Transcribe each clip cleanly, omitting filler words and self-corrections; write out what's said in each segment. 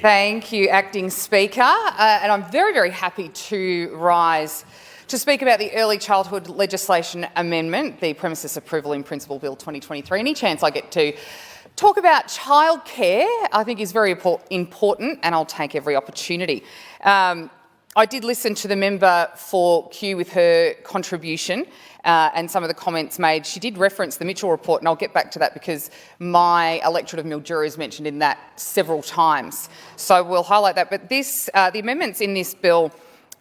Thank you, Acting Speaker. And I'm very, very happy to rise to speak about the Early Childhood Legislation Amendment, the Premises Approval in Principle Bill 2023. Any chance I get to talk about childcare, I think is very important, and I'll take every opportunity. I did listen to the member for Kew with her contribution and some of the comments made. She did reference the Mitchell report, and I'll get back to that because my electorate of Mildura is mentioned in that several times. So we'll highlight that. But the amendments in this bill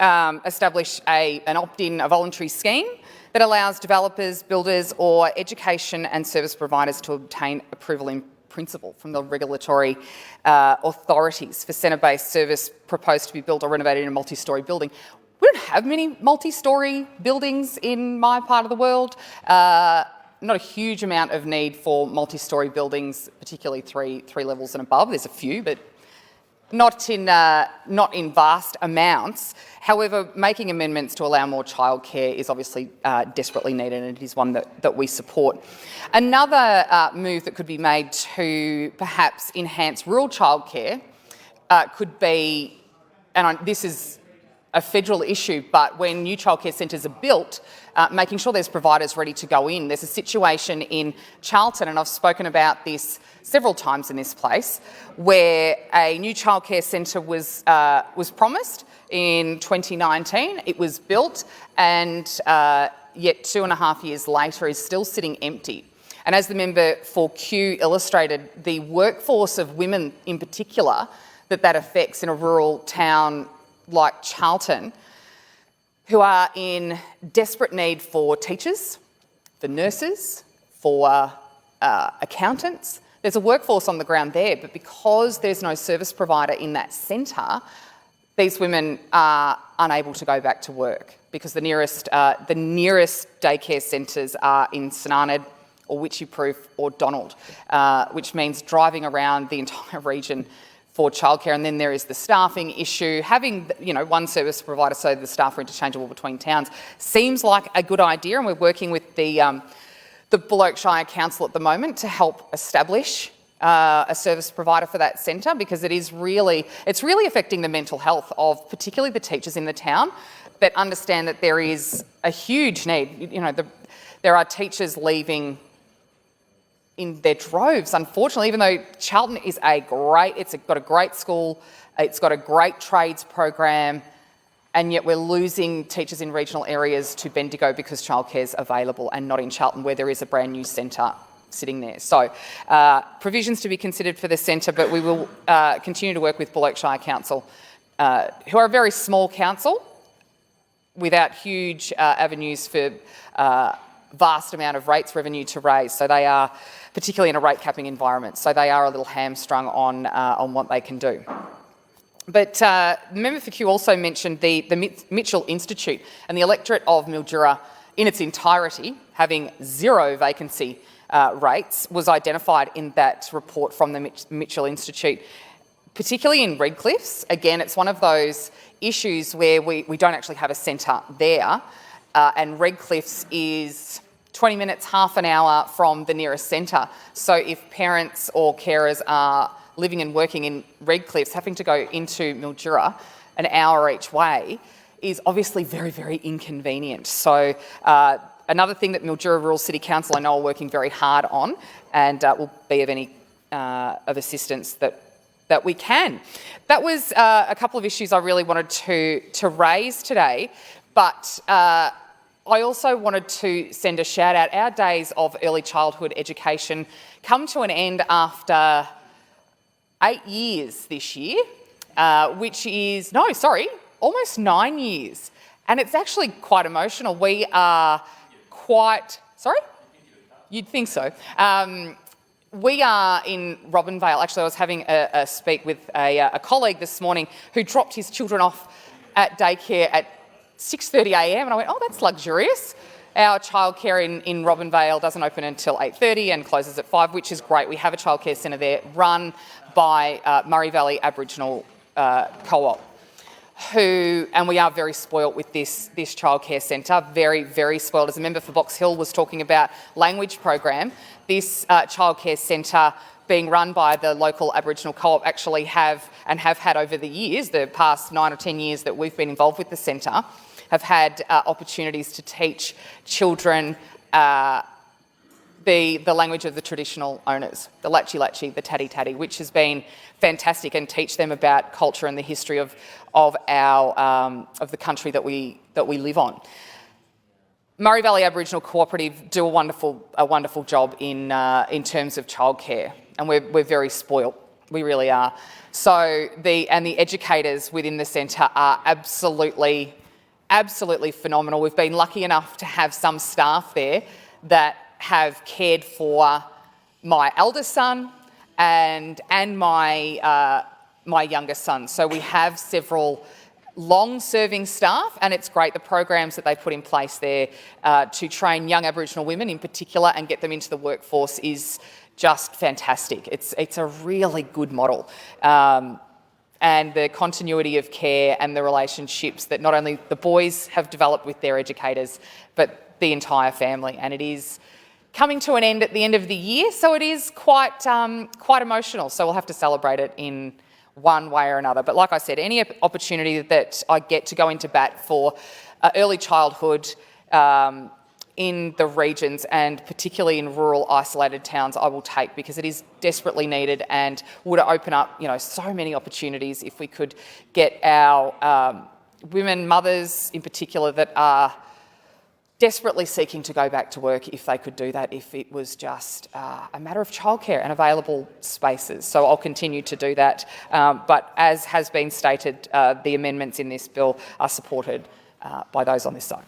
establish an opt-in, a voluntary scheme that allows developers, builders or education and service providers to obtain approval in principle from the regulatory authorities for centre-based service proposed to be built or renovated in a multi-storey building. We don't have many multi-storey buildings in my part of the world. Not a huge amount of need for multi-storey buildings, particularly three levels and above. There's a few, but not in vast amounts. However, making amendments to allow more childcare is obviously desperately needed, and it is one that we support. Another move that could be made to perhaps enhance rural childcare could be, and this is a federal issue, but when new childcare centres are built, making sure there's providers ready to go in. There's a situation in Charlton, and I've spoken about this several times in this place, where a new childcare centre was promised in 2019. It was built, and yet 2.5 years later is still sitting empty. And as the member for Kew illustrated, the workforce of women in particular that affects in a rural town like Charlton, who are in desperate need for teachers, for nurses, for accountants. There's a workforce on the ground there, but because there's no service provider in that centre, these women are unable to go back to work because the nearest daycare centres are in Snarned or Witchyproof or Donald, which means driving around the entire region for childcare. And then there is the staffing issue. Having one service provider so the staff are interchangeable between towns seems like a good idea, and we're working with the Bullock Shire Council at the moment to help establish a service provider for that centre, because it's really affecting the mental health of particularly the teachers in the town that understand that there is a huge need. There are teachers leaving in their droves, unfortunately, even though Charlton is it's got a great school, it's got a great trades program, and yet we're losing teachers in regional areas to Bendigo because childcare is available and not in Charlton, where there is a brand new centre sitting there. So provisions to be considered for the centre, but we will continue to work with Bullock Shire Council, who are a very small council without huge avenues for vast amount of rates revenue to raise. So they are, particularly in a rate capping environment, so they are a little hamstrung on what they can do. But the member for Kew also mentioned the Mitchell Institute, and the electorate of Mildura in its entirety, having zero vacancy rates, was identified in that report from the Mitchell Institute, particularly in Redcliffs. Again, it's one of those issues where we don't actually have a centre there, and Redcliffs is 20 minutes, half an hour from the nearest centre. So if parents or carers are living and working in Redcliffs, having to go into Mildura an hour each way is obviously very, very inconvenient. So another thing that Mildura Rural City Council I know are working very hard on, and will be of any of assistance that we can. That was a couple of issues I really wanted to raise today, but I also wanted to send a shout out. Our days of early childhood education come to an end after 8 years this year, almost 9 years. And it's actually quite emotional. We are You'd think so. We are in Robinvale. Actually, I was having a speak with a colleague this morning who dropped his children off at daycare at 6:30 a.m. and I went, oh, that's luxurious. Our childcare in Robinvale doesn't open until 8:30 and closes at 5, which is great. We have a childcare centre there run by Murray Valley Aboriginal Co-op, and we are very spoilt with this childcare centre, very, very spoilt. As a member for Box Hill was talking about language program, this childcare centre being run by the local Aboriginal co-op, actually have had over the years, the past 9 or 10 years that we've been involved with the centre, have had opportunities to teach children the language of the traditional owners, the Latchi Latchi, the Tatty Tatty, which has been fantastic, and teach them about culture and the history of the country that we live on. Murray Valley Aboriginal Cooperative do a wonderful job in terms of childcare, and we're very spoilt. We really are. So the educators within the centre are absolutely phenomenal. We've been lucky enough to have some staff there that have cared for my eldest son and my youngest son. So we have several long-serving staff, and it's great, the programs that they put in place there to train young Aboriginal women in particular and get them into the workforce is just fantastic. It's a really good model. And the continuity of care and the relationships that not only the boys have developed with their educators, but the entire family. And it is coming to an end at the end of the year, so it is quite emotional. So we'll have to celebrate it in one way or another. But like I said, any opportunity that I get to go into bat for early childhood in the regions, and particularly in rural isolated towns, I will take, because it is desperately needed and would open up, so many opportunities if we could get our women, mothers in particular, that are desperately seeking to go back to work, if they could do that, if it was just a matter of childcare and available spaces. So I'll continue to do that. But as has been stated, the amendments in this bill are supported by those on this side.